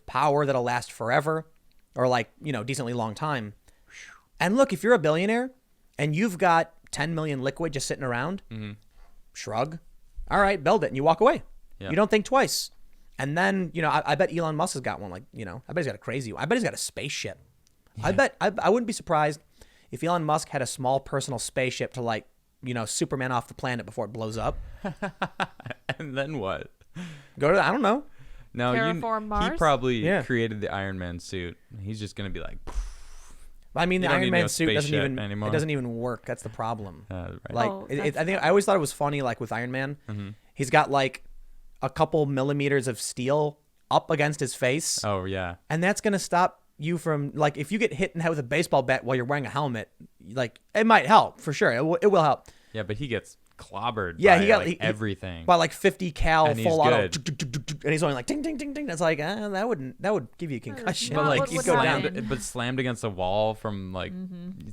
power that'll last forever or like, decently long time. And look, if you're a billionaire and you've got 10 million liquid just sitting around, shrug. All right, build it and you walk away. Yeah. You don't think twice. And then, I bet Elon Musk has got one I bet he's got a crazy one. I bet he's got a spaceship. Yeah. I wouldn't be surprised if Elon Musk had a small personal spaceship to Superman off the planet before it blows up. And then what? Go to I don't know. No, Terraform Mars? He probably created the Iron Man suit. He's just going to be like... I mean, the Iron Man suit doesn't even work. That's the problem. Right. I always thought it was funny, like with Iron Man, he's got like a couple millimeters of steel up against his face. Oh, yeah. And that's going to stop you from, like, if you get hit in the head with a baseball bat while you're wearing a helmet, like, it might help for sure. It will help. Yeah, but he gets clobbered by everything. By like 50 cal full auto. And he's only like, ding, ding, ding, ding. That's like, that would give you a concussion. But like, he's slammed against a wall from like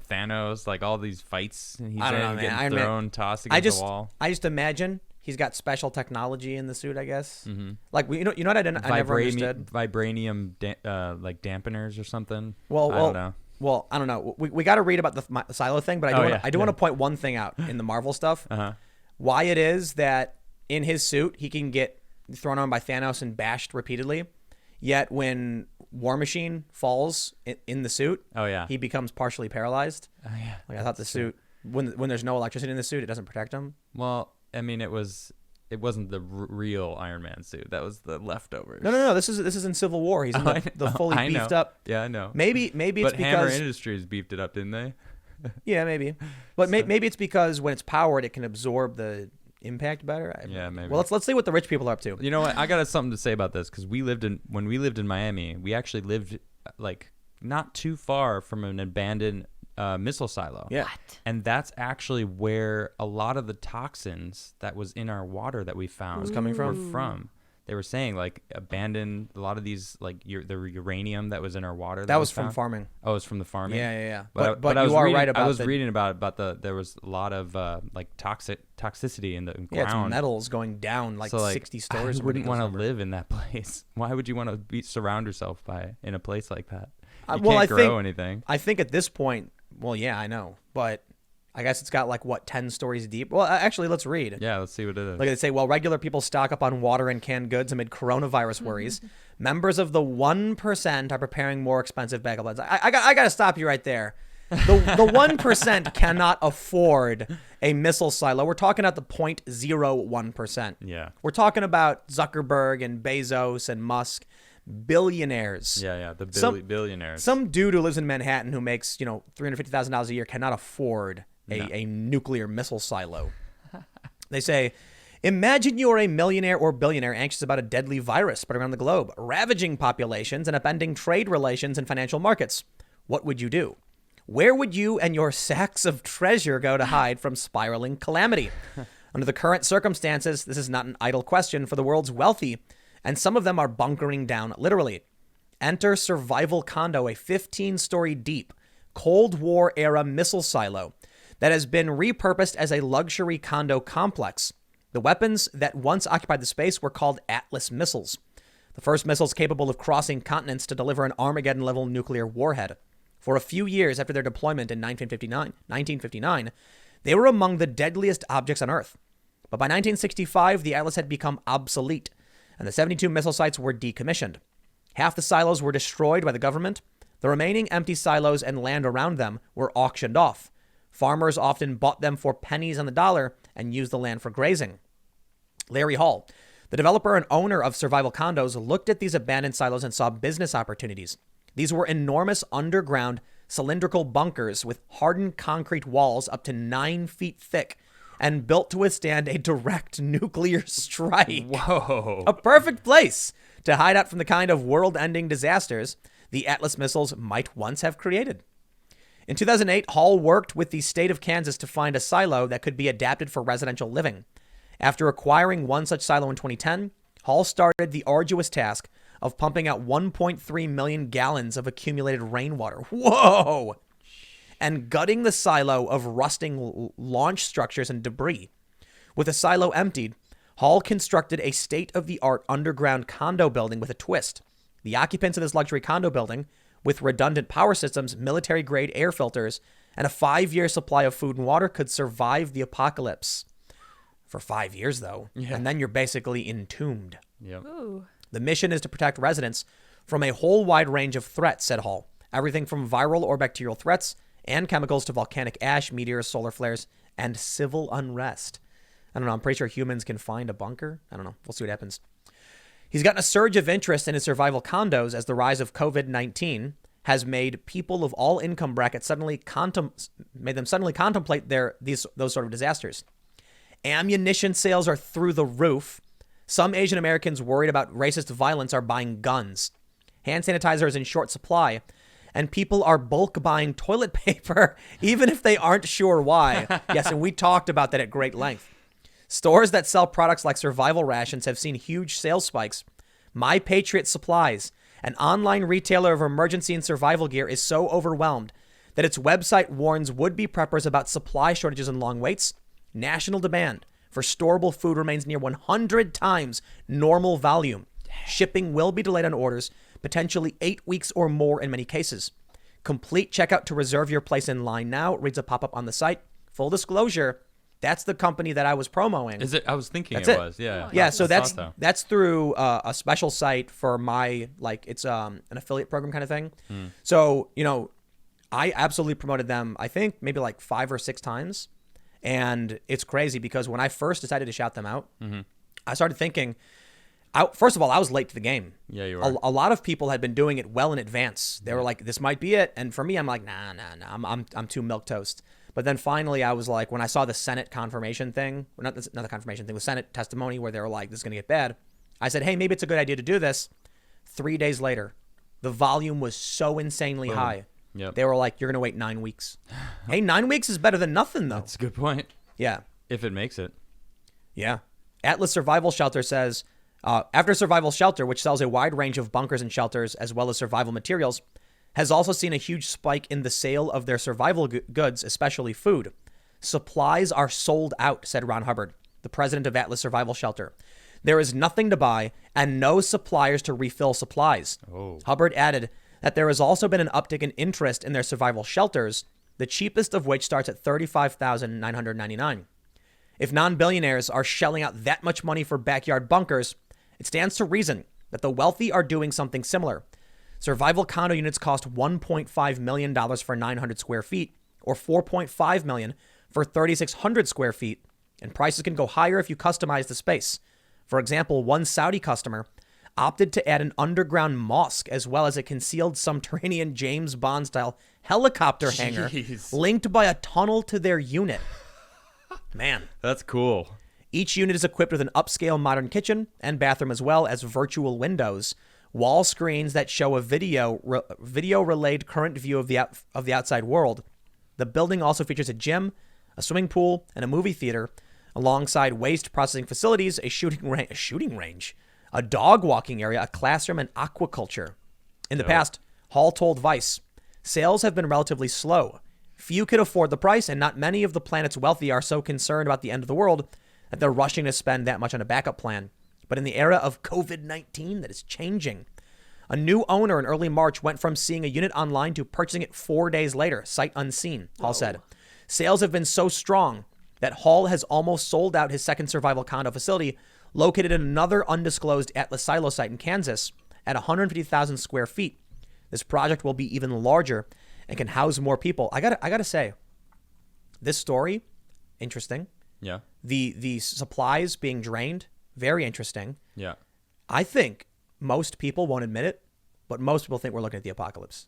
Thanos, like all these fights. And he's getting thrown, tossed against the wall. I just imagine he's got special technology in the suit, I guess. Like, you know what I never understood? Vibranium like dampeners or something. I don't know. Well, I don't know. We got to read about the silo thing, but I do want to point one thing out in the Marvel stuff. Why it is that in his suit he can get thrown on by Thanos and bashed repeatedly, yet when War Machine falls in the suit, he becomes partially paralyzed. Oh yeah. Like I thought the suit when there's no electricity in the suit, it doesn't protect him. Well, I mean, it wasn't the real Iron Man suit. That was the leftovers. No. This is in Civil War. He's in the fully beefed up. Yeah, I know. Maybe it's because Hammer Industries beefed it up, didn't they? Yeah, maybe. But maybe it's because when it's powered, it can absorb the impact better. Yeah, maybe. Well, let's see what the rich people are up to. You know what? I got something to say about this because when we lived in Miami, we actually lived like not too far from an abandoned missile silo. Yeah. What? And that's actually where a lot of the toxins that was in our water that we found was coming were from. They were saying like abandoned a lot of these like the uranium that was in our water. That was from farming. Oh, it was from the farming. Yeah. But you are right about. I was reading about there was a lot of like toxicity in the ground. Yeah, it's metals going down like 60 stories. I wouldn't want to live in that place. Why would you want to surround yourself in a place like that? You can't grow anything. I think at this point. Well, yeah, I know, but I guess it's got 10 stories deep. Well, actually, let's read. Yeah, let's see what it is. Like they say, while regular people stock up on water and canned goods amid coronavirus worries, members of the 1% are preparing more expensive bag of bloods. I got to stop you right there. The 1% cannot afford a missile silo. We're talking at the 0.01%. Yeah. We're talking about Zuckerberg and Bezos and Musk. Billionaires. Yeah, the billionaires. Some dude who lives in Manhattan who makes, $350,000 a year cannot afford a nuclear missile silo. They say, imagine you are a millionaire or billionaire anxious about a deadly virus spread around the globe, ravaging populations and upending trade relations and financial markets. What would you do? Where would you and your sacks of treasure go to hide from spiraling calamity? Under the current circumstances, this is not an idle question for the world's wealthy, and some of them are bunkering down literally. Enter Survival Condo, a 15-story deep, Cold War-era missile silo that has been repurposed as a luxury condo complex. The weapons that once occupied the space were called Atlas missiles, the first missiles capable of crossing continents to deliver an Armageddon-level nuclear warhead. For a few years after their deployment in 1959, they were among the deadliest objects on Earth. But by 1965, the Atlas had become obsolete, and the 72 missile sites were decommissioned. Half the silos were destroyed by the government. The remaining empty silos and land around them were auctioned off. Farmers often bought them for pennies on the dollar and used the land for grazing. Larry Hall, the developer and owner of Survival Condos, looked at these abandoned silos and saw business opportunities. These were enormous underground cylindrical bunkers with hardened concrete walls up to 9 feet thick and built to withstand a direct nuclear strike. Whoa. A perfect place to hide out from the kind of world-ending disasters the Atlas missiles might once have created. In 2008, Hall worked with the state of Kansas to find a silo that could be adapted for residential living. After acquiring one such silo in 2010, Hall started the arduous task of pumping out 1.3 million gallons of accumulated rainwater. Whoa! And gutting the silo of rusting launch structures and debris. With the silo emptied, Hall constructed a state-of-the-art underground condo building with a twist. The occupants of this luxury condo building, with redundant power systems, military-grade air filters, and a 5-year supply of food and water, could survive the apocalypse. For 5 years, though. Yeah. And then you're basically entombed. Yep. Ooh. The mission is to protect residents from a whole wide range of threats, said Hall. Everything from viral or bacterial threats and chemicals to volcanic ash, meteors, solar flares, and civil unrest. I don't know. I'm pretty sure humans can find a bunker. I don't know. We'll see what happens. He's gotten a surge of interest in his survival condos as the rise of COVID-19 has made people of all income brackets suddenly contemplate those sort of disasters. Ammunition sales are through the roof. Some Asian Americans worried about racist violence are buying guns. Hand sanitizer is in short supply, and people are bulk buying toilet paper, even if they aren't sure why. Yes, and we talked about that at great length. Stores that sell products like survival rations have seen huge sales spikes. My Patriot Supplies, an online retailer of emergency and survival gear, is so overwhelmed that its website warns would-be preppers about supply shortages and long waits. National demand for storable food remains near 100 times normal volume. Shipping will be delayed on orders, potentially 8 weeks or more in many cases. Complete checkout to reserve your place in line now, reads a pop-up on the site. Full disclosure, that's the company that I was promoting. Is it? I was thinking That's it it. was. Yeah. Yeah, so I that's thought so. that's through a special site for my, like, it's an affiliate program kind of thing. So, you know, I absolutely promoted them, I think maybe like 5 or 6 times. And it's crazy because when I first decided to shout them out, I started thinking, first of all, I was late to the game. Yeah, you were. A lot of people had been doing it well in advance. They were like, this might be it. And for me, I'm like, nah, I'm too milquetoast. But then finally, I was like, when I saw the Senate confirmation thing, not the confirmation thing, the Senate testimony where they were like, this is going to get bad. I said, hey, maybe it's a good idea to do this. 3 days later, the volume was so insanely high. Yep. They were like, you're going to wait 9 weeks. Hey, 9 weeks is better than nothing, though. That's a good point. Yeah. If it makes it. Yeah. Atlas Survival Shelter says, after Survival Shelter, which sells a wide range of bunkers and shelters as well as survival materials, has also seen a huge spike in the sale of their survival goods, especially food. Supplies are sold out, said Ron Hubbard, the president of Atlas Survival Shelter. There is nothing to buy and no suppliers to refill supplies. Oh. Hubbard added that there has also been an uptick in interest in their survival shelters, the cheapest of which starts at $35,999. If non-billionaires are shelling out that much money for backyard bunkers, it stands to reason that the wealthy are doing something similar. Survival condo units cost $1.5 million for 900 square feet or $4.5 million for 3,600 square feet, and prices can go higher if you customize the space. For example, one Saudi customer opted to add an underground mosque as well as a concealed subterranean James Bond-style helicopter hangar Jeez. linked by a tunnel to their unit. Man. That's cool. Each unit is equipped with an upscale modern kitchen and bathroom as well as virtual windows, wall screens that show a video relayed current view of the outside world. The building also features a gym, a swimming pool, and a movie theater, alongside waste processing facilities, a shooting range, a dog walking area, a classroom, and aquaculture. In the past, Hall told Vice, sales have been relatively slow. Few can afford the price, and not many of the planet's wealthy are so concerned about the end of the world that they're rushing to spend that much on a backup plan. But in the era of COVID-19, that is changing. A new owner in early March went from seeing a unit online to purchasing it 4 days later, sight unseen, Hall said. Sales have been so strong that Hall has almost sold out his second survival condo facility located in another undisclosed Atlas Silo site in Kansas at 150,000 square feet. This project will be even larger and can house more people. I gotta say, this story, interesting. Yeah. The supplies being drained, very interesting. Yeah. I think most people won't admit it, but most people think we're looking at the apocalypse.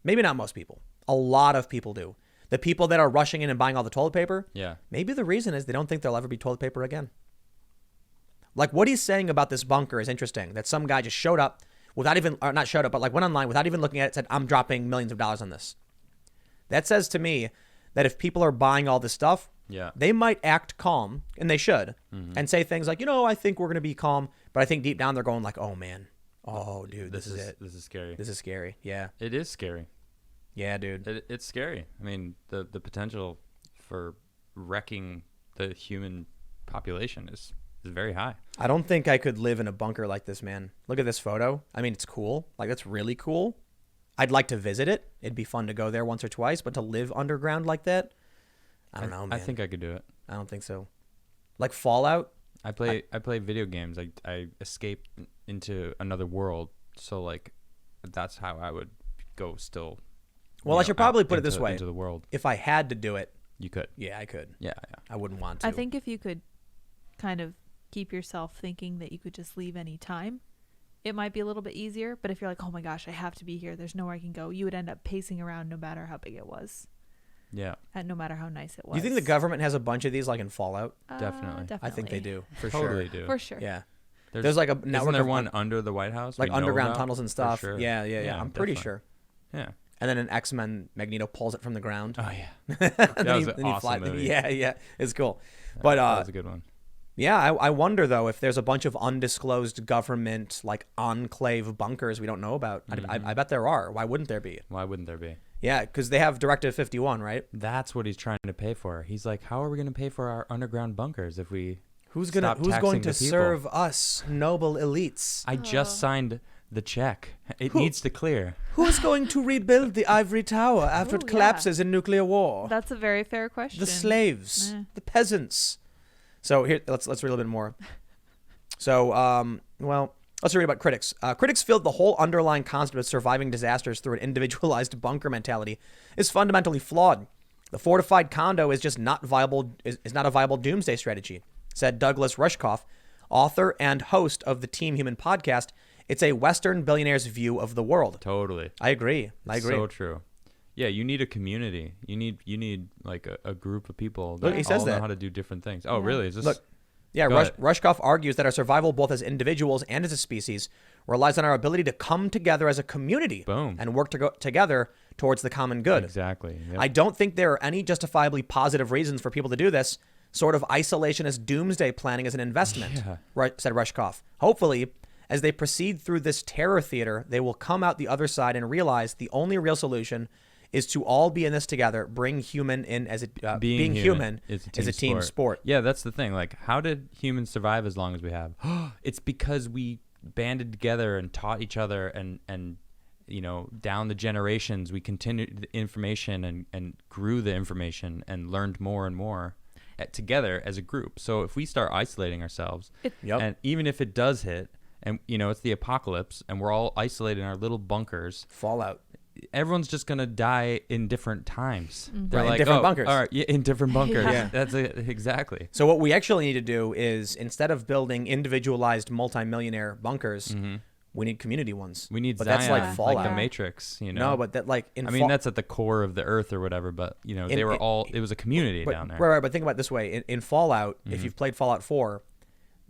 Maybe not most people. A lot of people do. The people that are rushing in and buying all the toilet paper, Yeah. maybe the reason is they don't think there'll ever be toilet paper again. Like what he's saying about this bunker is interesting, that some guy just showed up without even, or not showed up, but like went online without even looking at it, said, I'm dropping millions of dollars on this. That says to me that if people are buying all this stuff, Yeah. they might act calm, and they should, and say things like, I think we're going to be calm. But I think deep down they're going like, oh, man. Oh, dude, this is it. This is scary. This is scary. Yeah. It is scary. Yeah, dude. It's scary. I mean, the potential for wrecking the human population is very high. I don't think I could live in a bunker like this, man. Look at this photo. I mean, it's cool. Like, that's really cool. I'd like to visit it. It'd be fun to go there once or twice, but to live underground like that, I don't know, man. I think I could do it. I don't think so. Like Fallout? I play video games. I escape into another world. So like, that's how I would go still. Well, I should probably put it this way. Into the world. If I had to do it, You could. yeah, I could. Yeah. I wouldn't want to. I think if you could kind of keep yourself thinking that you could just leave any time, it might be a little bit easier. But if you're like, oh my gosh, I have to be here, there's nowhere I can go, you would end up pacing around no matter how big it was, Yeah. and no matter how nice it was. Do you think the government has a bunch of these like in Fallout? Definitely. I think they do, for Totally sure. do. For sure. Yeah. There's like a network Isn't there of one under the White House? like we know underground about? tunnels and For stuff. sure. Yeah. I'm pretty definitely. sure. Yeah. And then in X-Men, Magneto pulls it from the ground. Oh yeah. And That was then an awesome movie. Yeah, it's cool. But that was a good one. yeah, I wonder though if there's a bunch of undisclosed government like enclave bunkers we don't know about. I bet there are. Why wouldn't there be? Why wouldn't there be? Yeah, because they have Directive 51, right? That's what he's trying to pay for. He's like, how are we going to pay for our underground bunkers if we Who's stop going taxing to the people? serve us noble elites? I just signed the check. It needs to clear. Who's going to rebuild the ivory tower after it Ooh, collapses in nuclear war? That's a very fair question. The slaves, Eh. the peasants. So here, let's read a little bit more. So, well, let's read about critics. Critics feel the whole underlying concept of surviving disasters through an individualized bunker mentality is fundamentally flawed. The fortified condo is just not viable. Is not a viable doomsday strategy, said Douglas Rushkoff, author and host of the Team Human podcast. It's a Western billionaire's view of the world. Totally. I agree. So true. Yeah, you need a community. You need like a group of people that Look, he says all that. know how to do different things. Oh, Yeah. really? Is this Look, yeah, Go ahead. Rushkoff argues that our survival, both as individuals and as a species, relies on our ability to come together as a community Boom. and work together towards the common good. exactly? Yep. I don't think there are any justifiably positive reasons for people to do this. Sort of isolationist doomsday planning as an investment, Yeah. said Rushkoff. Hopefully, as they proceed through this terror theater, they will come out the other side and realize the only real solution is to all be in this together. Bring human in as being human is a team sport. Yeah, that's the thing. Like, how did humans survive as long as we have? It's because we banded together and taught each other, and you know, down the generations, we continued the information and grew the information and learned more and more together as a group. So if we start isolating ourselves, Yep. and even if it does hit, and you know, it's the apocalypse, and we're all isolated in our little bunkers, Fallout. everyone's just gonna die in different times. They're Right, in like, different oh, bunkers. All right, yeah, in different bunkers. Yeah. That's it. Exactly. So what we actually need to do is, instead of building individualized multimillionaire bunkers, we need community ones. We need but Zion, that's like Yeah. Fallout. like the Matrix. You know. No, but that like in I mean, that's at the core of the Earth or whatever. But you know, they were all. It was a community down there. Right. But think about it this way: in Fallout, if you've played Fallout 4,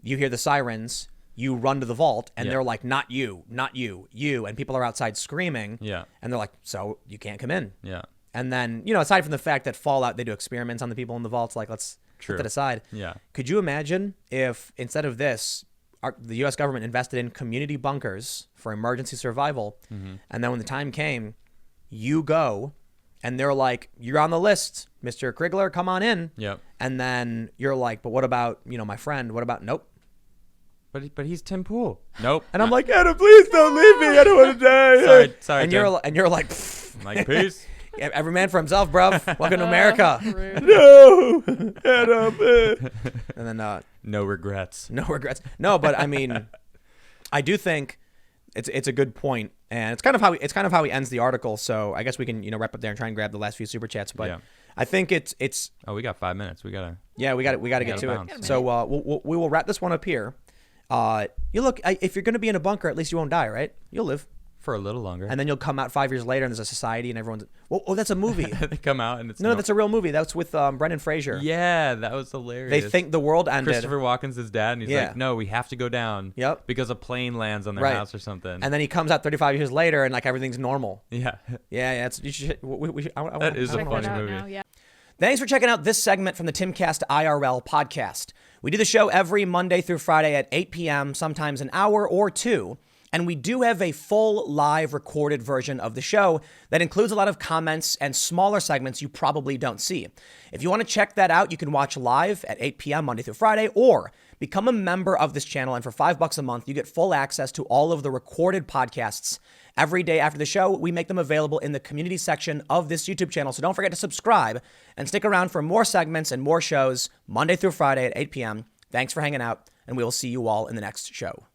you hear the sirens, you run to the vault, and Yeah. they're like, "Not you, not you, you," and people are outside screaming. Yeah. And they're like, "So you can't come in." Yeah. And then, you know, aside from the fact that Fallout, they do experiments on the people in the vaults, like let's True. put that aside. Yeah. Could you imagine if instead of this, the U.S. government invested in community bunkers for emergency survival, and then when the time came, you go, and they're like, "You're on the list, Mr. Krigler, come on in." Yep. And then you're like, "But what about, you know, my friend? What about nope?" But he's Tim Pool. Nope. And I'm like, "Adam, please don't leave me. I don't want to die." Sorry. And Tim. you're like, "Pfft, I'm like, peace. every man for himself, bruv. Welcome to America." Rude. No, Adam. And then No regrets. no regrets. No, but I mean, I do think it's a good point, and it's kind of how he ends the article. So I guess we can, you know, wrap up there and try and grab the last few super chats. But Yeah. I think it's Oh, we got 5 minutes. We gotta. yeah, we got to get gotta to bounce. it. So we will wrap this one up here. You look, if you're going to be in a bunker, at least you won't die, right? You'll live, For a little longer. and then you'll come out 5 years later, and there's a society, and everyone's oh, that's a movie. they come out and it's No, that's a real movie. That's with Brendan Fraser. Yeah, that was hilarious. They think the world ended. Christopher Walken's his dad, and he's Yeah. like, "No, we have to go down." Yep. Because a plane lands on their Right. house or something. And then he comes out 35 years later, and like everything's normal. yeah. Yeah, it's you should. That is a Check funny that out movie. now, yeah. Thanks for checking out this segment from the Timcast IRL podcast. We do the show every Monday through Friday at 8 p.m., sometimes an hour or two. And we do have a full live recorded version of the show that includes a lot of comments and smaller segments you probably don't see. If you want to check that out, you can watch live at 8 p.m. Monday through Friday, or Become a member of this channel, and for $5 a month, you get full access to all of the recorded podcasts. Every day after the show, we make them available in the community section of this YouTube channel. So don't forget to subscribe and stick around for more segments and more shows Monday through Friday at 8 p.m. Thanks for hanging out, and we will see you all in the next show.